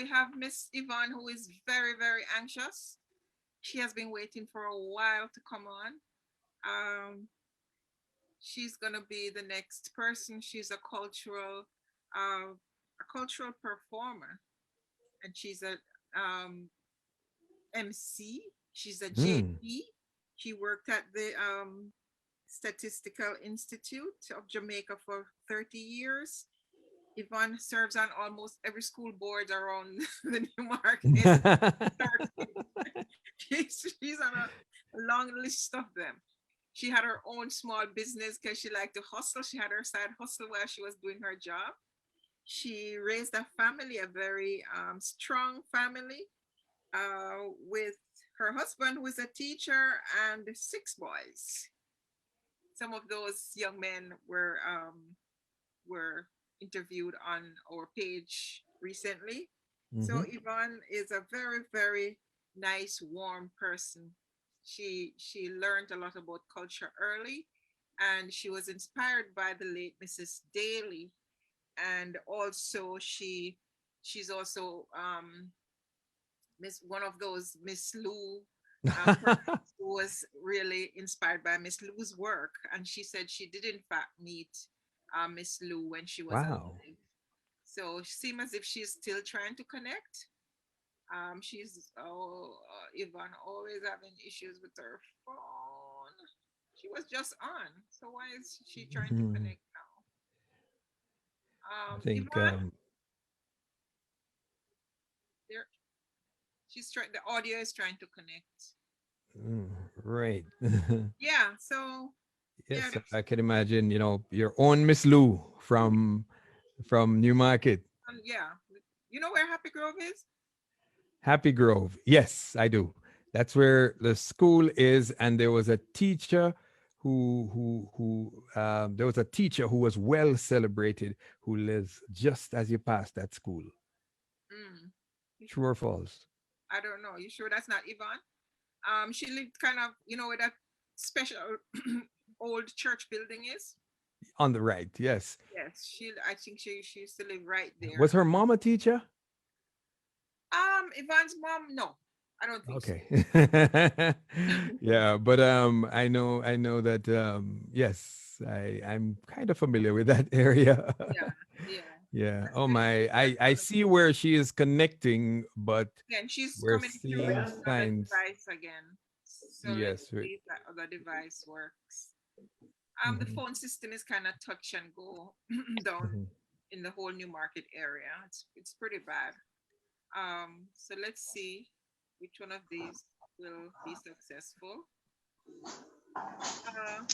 we have Miss Yvonne, who is very, very anxious. She has been waiting for a while to come on. Um, she's gonna be the next person. She's a cultural performer, and she's a MC. She's a Mm. JP. She worked at the Statistical Institute of Jamaica for 30 years. Yvonne serves on almost every school board around the New Market. She's on a long list of them. She had her own small business because she liked to hustle. She had her side hustle while she was doing her job. She raised a family, a very strong family, with her husband, who is a teacher, and six boys. Some of those young men were interviewed on our page recently. So Hmm. Yvonne is a very, very nice, warm person. She learned a lot about culture early, and she was inspired by the late Mrs. Daly. And also she's also Miss one of those Miss Lou persons who was really inspired by Miss Lou's work. And she said she did in fact meet Miss Lou when she was Wow. alive. So it seems as if she's still trying to connect. Yvonne always having issues with her phone. She was just on. So why is she trying to Mhm. connect now? I think Yvonne, there she's trying the audio is trying to connect. mm, right. Yeah, so yeah, Yes, I can imagine, your own Miss Lou from Newmarket. yeah. You know where Happy Grove is? Happy Grove. Yes, I do. That's where the school is, and there was a teacher there was a teacher who was well celebrated who lives just as you pass that school. Mm. True or false? I don't know. You sure that's not Yvonne? She lived kind of, where that special old church building is. On the right, yes. Yes, I think she used to live right Was there. her mom a teacher? Yvonne's mom, no, I don't think so. Okay. Yeah, but I know that yes, I'm kind of familiar with that area. Yeah, yeah. Yeah. That's Oh the my. that's I see where she is connecting, but again. She's we're coming through with seeing another signs. device again. So let's Yes. see if that other device works. The Mhm, phone system is kind of touch and go down mhm. in the whole New Market area. It's pretty bad. So let's see which one of these will be successful. Uh,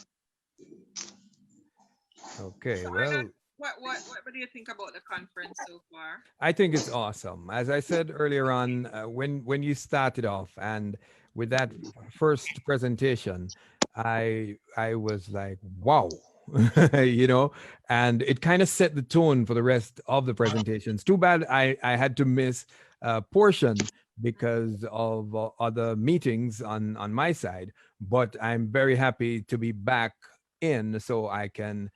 Okay. so Arnold, Well, what do you think about the conference so far? I think it's awesome. As I said earlier on, when you started off and with that first presentation, I was like, wow, you know, and it kind of set the tone for the rest of the presentations. Too bad I had to miss a portion because of other meetings on my side, but I'm very happy to be back in so I can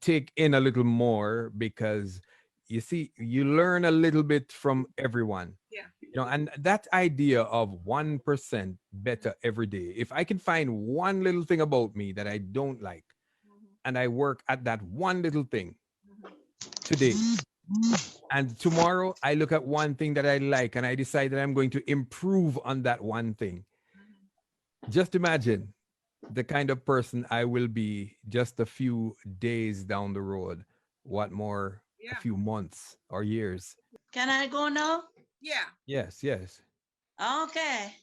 take in a little more because you see you learn a little bit from everyone, Yeah. and that idea of 1% better every day. If I can find one little thing about me that I don't like Mhm, and I work at that one little thing mhm, today, and tomorrow I look at one thing that I like and I decide that I'm going to improve on that one thing, mhm. just imagine the kind of person I will be just a few days down the road. What more, a Yeah. few months or years? Can I go now? Yeah. Yes, yes. Okay.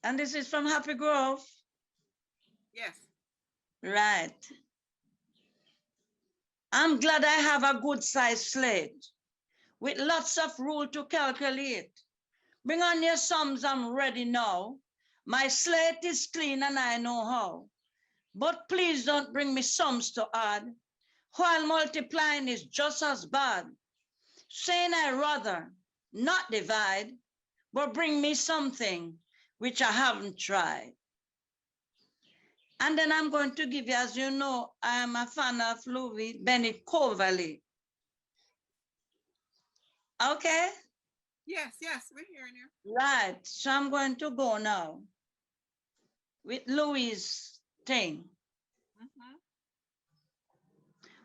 And this is from Happy Grove. Yes. Right. I'm glad I have a good sized slate with lots of rule to calculate. Bring on your sums, I'm ready now. My slate is clean and I know how. But please don't bring me sums to add, while multiplying is just as bad. Saying I rather not divide, but bring me something which I haven't tried. And then I'm going to give you, as you know, I am a fan of Louis Bennett Coverley. Okay? Yes, yes, we're hearing you. Right. So I'm going to go now with Louis' thing. Mm-hmm.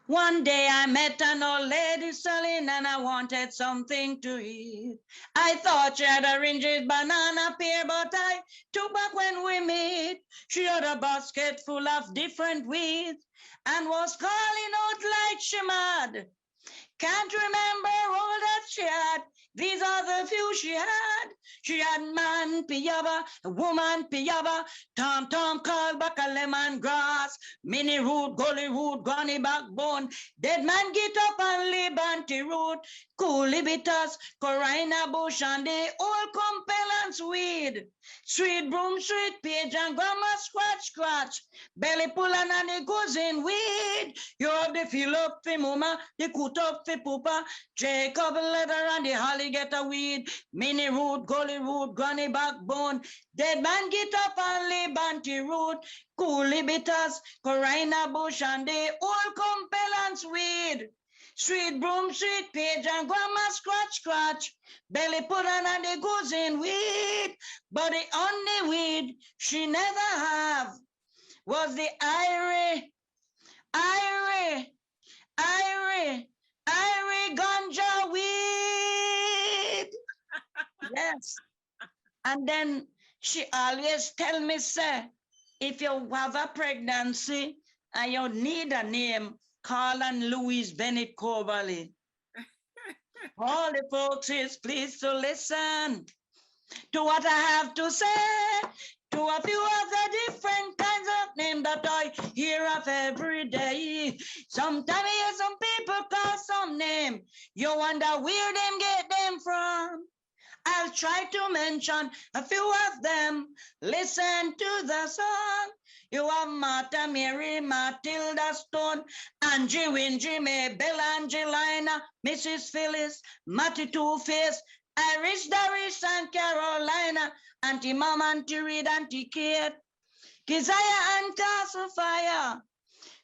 One day I met an old lady selling and I wanted something to eat. I thought she had oranges, banana, pear, but I took back when we meet. She had a basket full of different weeds and was calling out like she mad. Can't remember all that she had. These are the few she had. She had man piyaba, woman piyaba, tom tom called back a lemon grass, mini root, gully root, granny backbone, dead man get up and live anti root, coolie bitters, corina bush and the old compellence weed. Sweet broom, sweet page and grandma scratch scratch, belly pull and the goes in weed. You have the fill up for mama, the cut up for papa, Jacob leather and the holly get a weed, mini root, gully root, granny backbone, dead man get up and live anti root, coolie bitters, corina bush and the old compellence weed. Sweet broom, sweet page and grandma scratch scratch, belly put on and the goes in weed, but the only weed she never have was the Irie, Irie ganja weed. Yes. And then she always tell me, say, if you have a pregnancy and you need a name, call on Louise Bennett Coverly. All the folks is pleased to listen to what I have to say, to a few of the different kinds of names that I hear of every day. Sometimes I hear some people call some name. You wonder where them get them from. I'll try to mention a few of them. Listen to the song. You have Martha, Mary, Matilda Stone, Angie, Wingy, Mabel, Angelina, Mrs. Phyllis, Matty Two-Face, Irish, Doris, and Carolina, Auntie Mom, Auntie Reed, Auntie Kate, Keziah, and Castle Fire,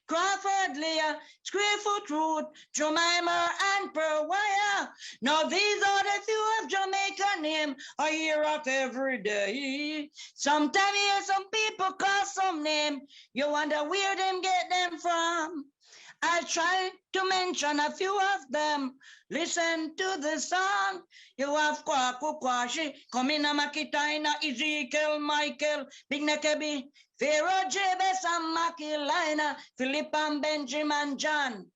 Crawford, Leah, Squarefoot Root, Jemima, and Pearl Wire. Now these are the few of Jamaica name I hear of every day. Sometimes you hear some people call some name. You wonder where them get them from. I try to mention a few of them. Listen to the song. You have Kwaku Kwashi, Komina Makitaina, Ezekiel, Michael, Big Nekebi, Pharaoh, Jabez, and Makilina, Philip and Benjamin John,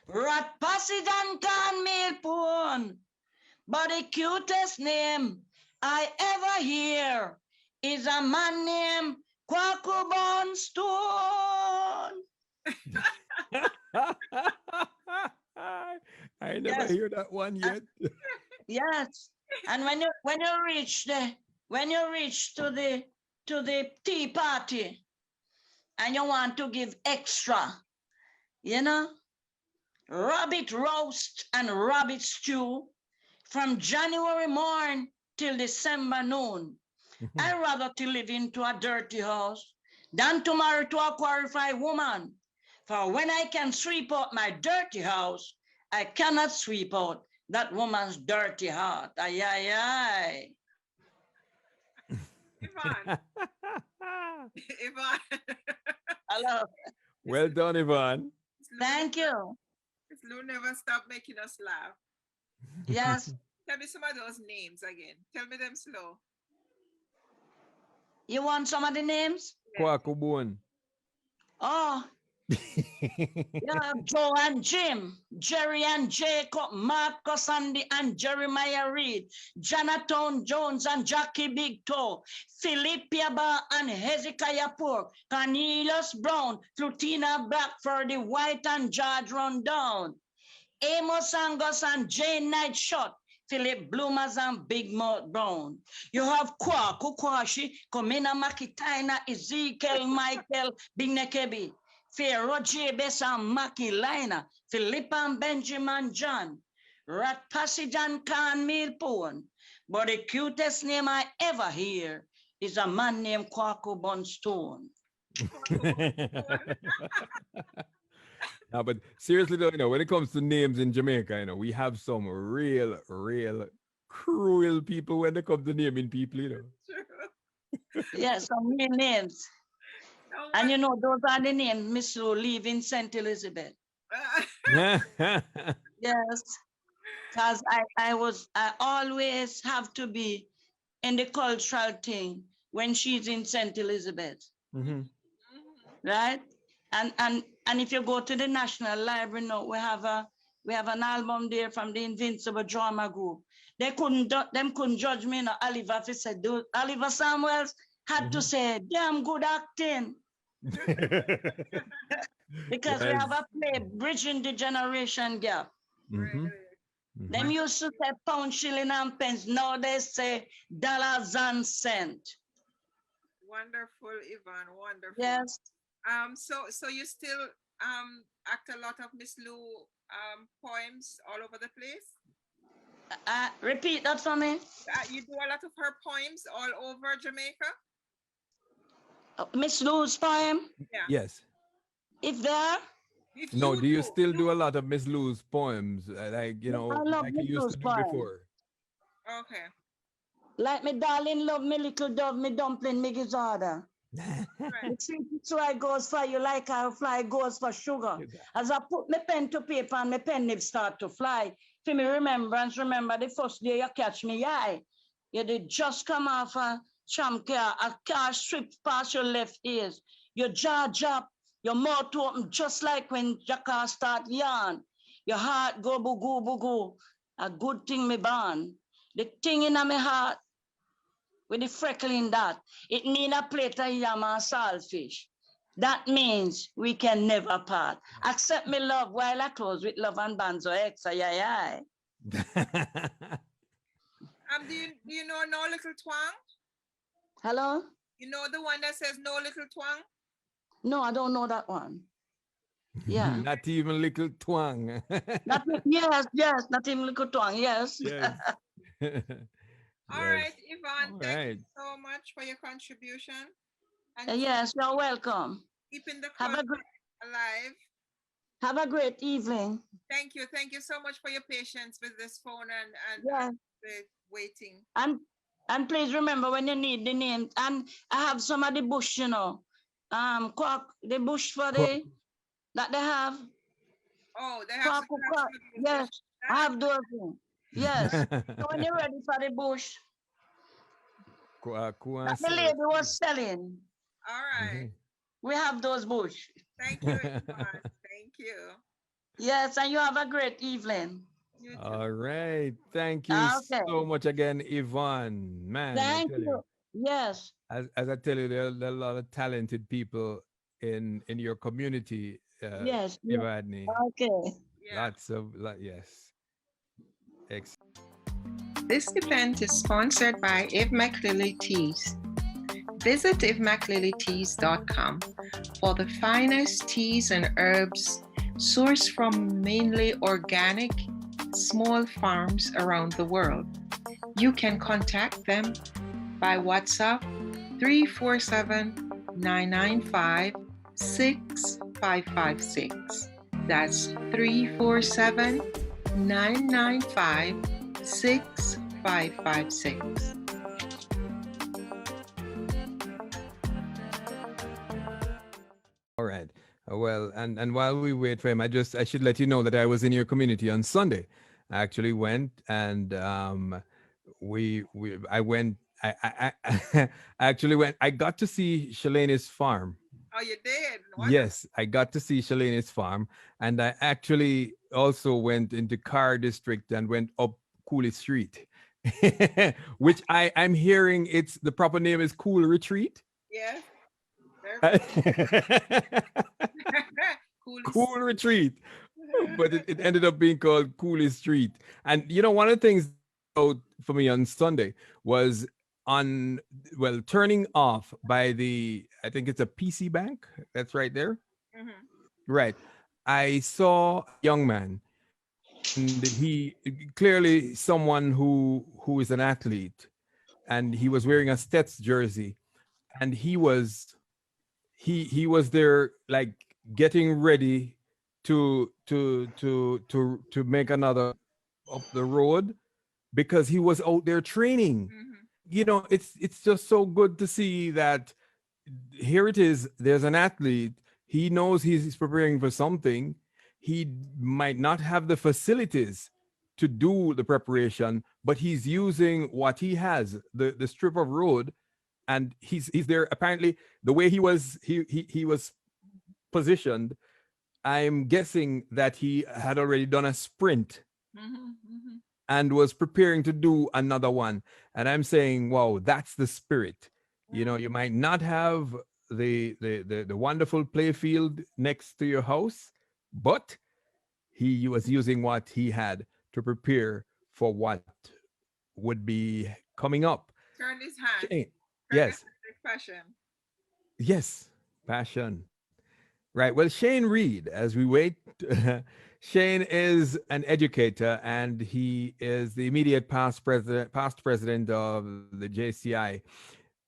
Rat Passage and Can Milpon. But the cutest name I ever hear is a man named Kwaku Bonstone. I never Yes. hear that one yet. Yes. And when you reach to the tea party and you want to give extra, you know, rabbit roast and rabbit stew from January morn till December noon. I'd rather to live into a dirty house than to marry to a qualified woman. For when I can sweep out my dirty house, I cannot sweep out that woman's dirty heart. Ay, ay, ay. Yvonne, Yvonne. Hello. Well done, Yvonne. Thank you. Miss Lou never stop making us laugh. Yes. Tell me some of those names again. Tell me them slow. You want some of the names? Kwakubun. Oh, yeah, Joe and Jim, Jerry and Jacob, Marcus and Jeremiah Reed, Jonathan Jones and Jackie Big Toe, Philip Yaba and Hezekiah Pork, Cornelius Brown, Flutina Blackford, the White and George Rundown, Amos Angus and Jane Nightshot, Philip Bloomers and Big Mouth Brown. You have Kwaku Kwashi, Komina Makitaina, Ezekiel Michael, Big Nekebi. Pharaoh Jabez and Makilina, Philip and Benjamin John, Rat Passage and Can Milpone. But the cutest name I ever hear is a man named Kwaku Bonstone. No, but seriously though, when it comes to names in Jamaica, we have some real cruel people when they come to naming people, you True. Yes, some real names. So And what? you know, those are the names Miss Lou live in St. Elizabeth. know. Yes, because I always have to be in the cultural thing when she's in St. Elizabeth, Hmm. right? And if you go to the National Library now, we have an album there from the Invincible Drama Group. Them couldn't judge me, no. Oliver if he said, Oliver Samuels had to say, damn good acting. Because we Yes. have a play bridging the generation gap. Hmm. Really? Them used to say pound, shilling, and pence. Now they say dollars and cent. Wonderful, Yvonne. Wonderful. Yes. So you still act a lot of Miss Lou poems all over the place? Repeat that for me. You do a lot of her poems all over Jamaica? Miss Lou's poem. Yeah. Yes. If there, If No, you do you still do you a lot of Miss Lou's poems, like I love like you Miss used Lou's to do poem. before? okay. Like me darling love me little dove, me dumpling, me gizzarda. Right. The treat so I goes for you like I fly goes for sugar. As I put my pen to paper and my pen nib start to fly. For me remembrance, remember the first day you catch me eye. You did just come off a tram car, a car stripped past your left ears. Your jaw drop, your mouth open just like when your car start yarn. Your heart go boo goo. A good thing me born. The thing in my heart with the freckle in that, it need a plate of yam and saltfish. That means we can never part. Accept me love while I close with love and banzo exa, yeah. Do you know No Little Twang? Hello? You know the one that says No Little Twang? No, I don't know that one. Yeah. Not even little twang. Yes, not even little twang, yes. Yes. All Yes. right, Yvonne, All thank right. you so much for your contribution and Yes, you're welcome. keeping the Have a culture great, alive. have a great evening. Thank you. Thank you so much for your patience with this phone and Yeah. the waiting. And please remember when you need the name. And I have some of the bush, you know. The bush for the that they have. Oh, they have some Quack. Yes, I Nice. have those. Yes. So when you're ready for the bush, that the lady was selling, All right. we have those bush. Thank you, Yvonne. Thank you. Yes, and you have a great evening. You too. All right. Thank you Okay. so much again, Yvonne. Man, I Thank tell you. Yes. as I tell you, there are a lot of talented people in your community, Yes. Ivadne. Okay. Yeah. Yes. This event is sponsored by Eve McLilly Teas. Visit ivemclillyteas.com for the finest teas and herbs sourced from mainly organic, small farms around the world. You can contact them by WhatsApp 347-995-6556. That's 347-995-6556. All right. Well, and while we wait for him, I should let you know that I was in your community on Sunday. I actually went and I went I I actually went. I got to see Shalene's farm. Oh, you did? Wonderful. Yes, I got to see Shalene's farm, and I actually also went into Car District and went up Cooley Street, which I'm hearing it's the proper name is Cool Retreat. Yeah. Cool Retreat, but it ended up being called Cooley Street. And you know, one of the things for me on Sunday was turning off by I think it's a PC Bank that's right there. Mm-hmm. Right. I saw a young man, and he clearly someone who is an athlete, and he was wearing a Stets jersey, and he was there like getting ready to make another up the road, because he was out there training. Mm-hmm. It's just so good to see that here it is. There's an athlete. He knows he's preparing for something. He might not have the facilities to do the preparation, but he's using what he has, the strip of road, and he's there. Apparently, the way he was positioned, I'm guessing that he had already done a sprint Mm-hmm. Mm-hmm. and was preparing to do another one. And I'm saying, wow, that's the spirit. You might not have the wonderful play field next to your house, but he was using what he had to prepare for what would be coming up. Turn his hand. Shane, Turn his yes, hand with passion. yes, passion. Right. Well, Shane Reed, as we wait, Shane is an educator and he is the immediate past president of the JCI.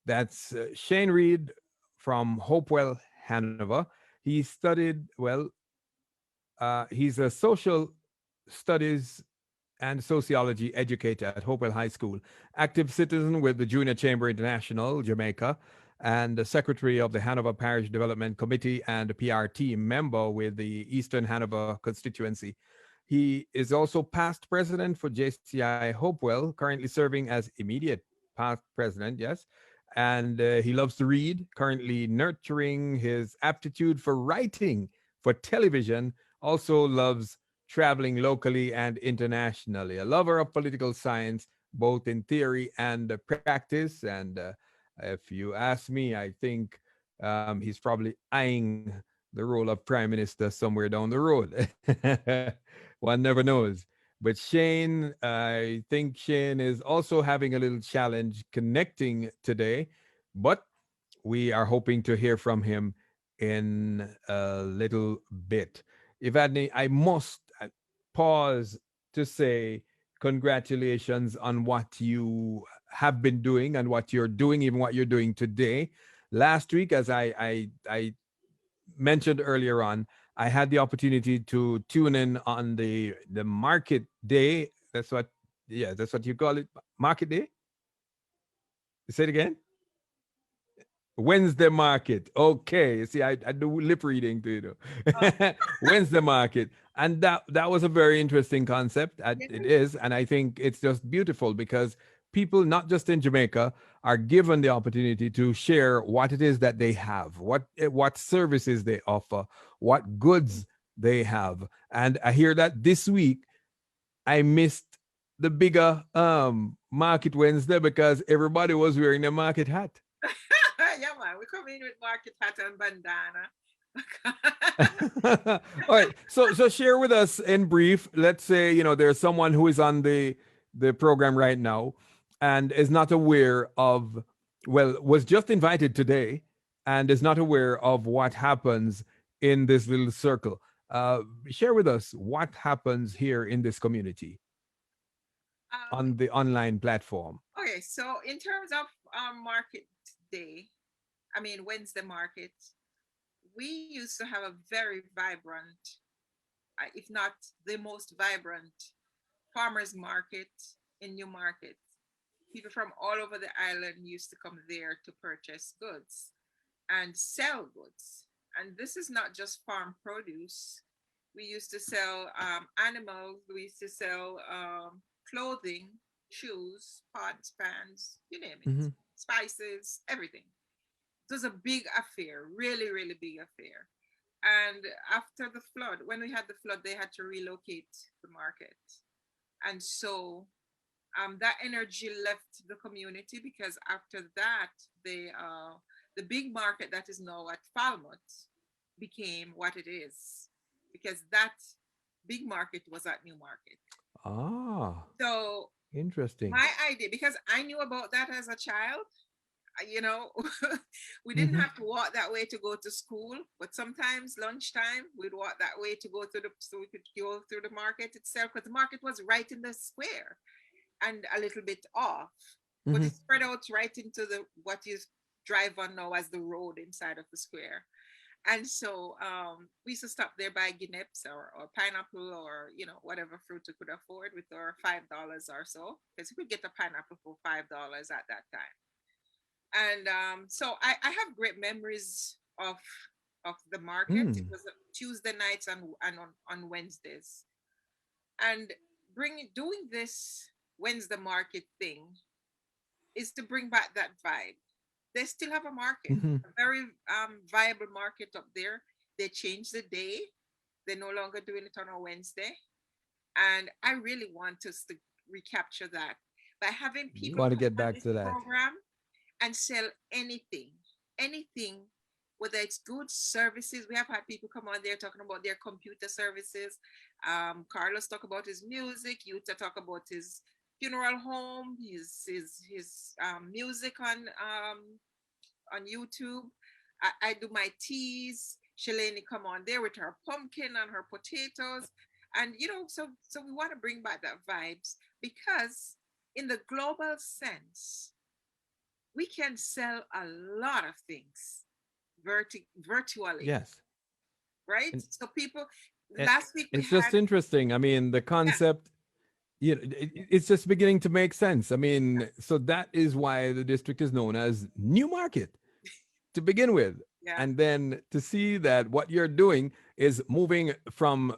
That's Shane Reed from Hopewell, Hanover. He studied, well, he's a social studies and sociology educator at Hopewell High School, active citizen with the Junior Chamber International, Jamaica, and the secretary of the Hanover Parish Development Committee and a PRT member with the Eastern Hanover constituency. He is also past president for JCI Hopewell, currently serving as immediate past president, yes. And he loves to read, currently nurturing his aptitude for writing for television, also loves traveling locally and internationally, a lover of political science, both in theory and practice. And if you ask me, I think he's probably eyeing the role of prime minister somewhere down the road. One never knows. But Shane, I think Shane is also having a little challenge connecting today, but we are hoping to hear from him in a little bit. Evadne, I must pause to say congratulations on what you have been doing and what you're doing, even what you're doing today. Last week, as I mentioned earlier on, I had the opportunity to tune in on the market day. That's what, yeah, that's what you call it, market day. Say it again. Wednesday market. Okay. You see, I do lip reading to you. Oh, Wednesday market. And that was a very interesting concept. yeah. It is. And I think it's just beautiful because people, not just in Jamaica, are given the opportunity to share what it is that they have, what services they offer, what goods they have. And I hear that this week I missed the bigger market Wednesday because everybody was wearing the market hat. Yeah, man. We come in with market hat and bandana. All right. So share with us in brief. Let's say there's someone who is on the program right now and is not aware of, well, was just invited today and is not aware of what happens in this little circle. Share with us what happens here in this community um, on the online platform. okay, so in terms of market day, I mean Wednesday market, we used to have a very vibrant, if not the most vibrant, farmers market in Newmarket. People from all over the island used to come there to purchase goods and sell goods. And this is not just farm produce. We used to sell animals. We used to sell clothing, shoes, pots, pans, you name it, Mm-hmm. spices, everything. It was a big affair, really, really big affair. And after the flood, when we had the flood, they had to relocate the market. And so that energy left the community because after that, the big market that is now at Falmouth became what it is because that big market was at Newmarket. Ah, So interesting. my idea, because I knew about that as a child, you know, we didn't Mm-hmm. have to walk that way to go to school, but sometimes lunchtime we'd walk that way to go to the so we could go through the market itself because the market was right in the square and a little bit off, but Mm-hmm. it spread out right into the what you drive on now as the road inside of the square. And so we used to stop there by guineps or pineapple or whatever fruit we could afford with our $5 or so, because we could get a pineapple for $5 at that time. And so I have great memories of the market. It Mm. was Tuesday nights and on Wednesdays. And doing this Wednesday market thing is to bring back that vibe. They still have a market, Hmm. a very viable market up there. They changed the day. They're no longer doing it on a Wednesday. And I really want us to recapture that by having You people want to come get on back this to that? program and sell anything, whether it's goods, services. We have had people come on there talking about their computer services. Carlos talk about his music. Yuta talk about his funeral home, his music on YouTube. I do my teas. Shalene come on there with her pumpkin and her potatoes, and so we want to bring back that vibes, because in the global sense, we can sell a lot of things virtually, Yes. right? And, So people, and last week we it's had, just interesting. I mean, the yeah, concept, it's just beginning to make sense. I mean, so that is why the district is known as New Market to begin with. yeah, And then to see that what you're doing is moving from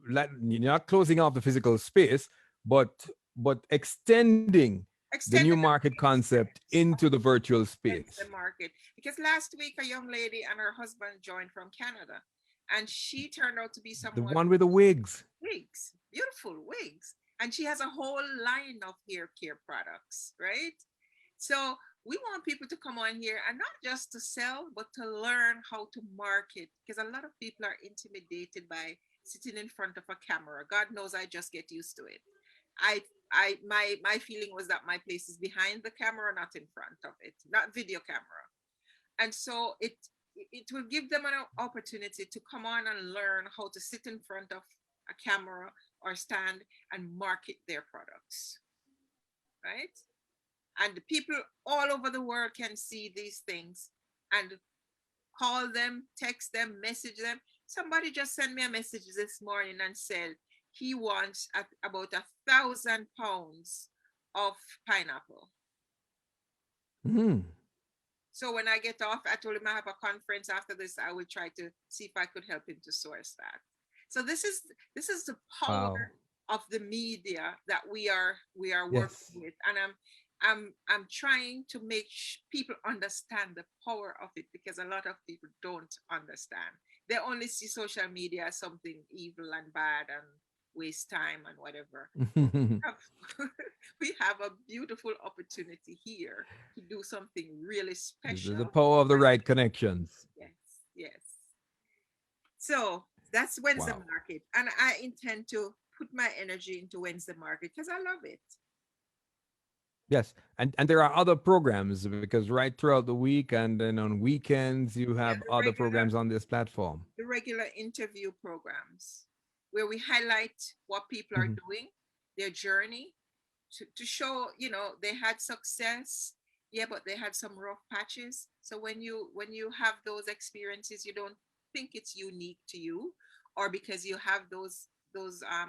you're not closing off the physical space, but extending the new extended market concept into the virtual Wednesday space. market, because last week a young lady and her husband joined from Canada, and she turned out to be The someone one with the wigs. wigs, beautiful wigs. And she has a whole line of hair care products, right? So we want people to come on here and not just to sell, but to learn how to market, because a lot of people are intimidated by sitting in front of a camera. God knows I just get used to it. I my feeling was that my place is behind the camera, not in front of it, not video camera. And so it will give them an opportunity to come on and learn how to sit in front of a camera or stand and market their products, right? And the people all over the world can see these things and call them, text them, message them. Somebody just sent me a message this morning and said he wants about 1,000 pounds of pineapple. Mhm. So when I get off, I told him I have a conference after this. I will try to see if I could help him to source that. So this is the power Wow. of the media that we are working Yes. with, and I'm trying to make people understand the power of it, because a lot of people don't understand. They only see social media as something evil and bad and waste time and whatever. Have, we have a beautiful opportunity here to do something really The special. power of the right connections. Yes, yes. So that's Wednesday Wow. market, and I intend to put my energy into Wednesday market because I love it. Yes, and there are other programs because right throughout the week and then on weekends you Yeah, have other programs on this platform. the regular interview programs where we highlight what people are Mhm. doing, their journey, to show they had success, yeah, but they had some rough patches. So when you have those experiences, you don't think it's unique to you, or because you have those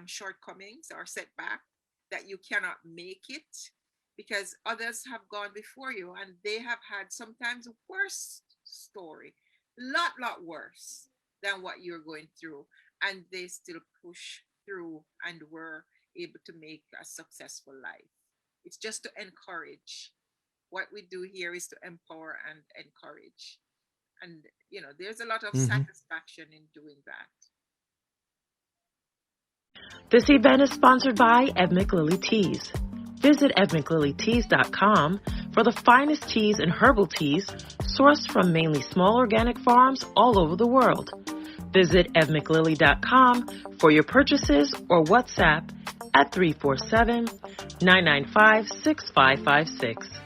shortcomings or setback, that you cannot make it, because others have gone before you and they have had sometimes worse story, lot worse than what you're going through, and they still push through and were able to make a successful life. It's just to encourage. What we do here is to empower and encourage. And, there's a lot of Mhm. satisfaction in doing that. This event is sponsored by Ed McLilly Teas. Visit edmclilyteas.com for the finest teas and herbal teas sourced from mainly small organic farms all over the world. Visit edmclilly.com for your purchases or WhatsApp at 347-995-6556.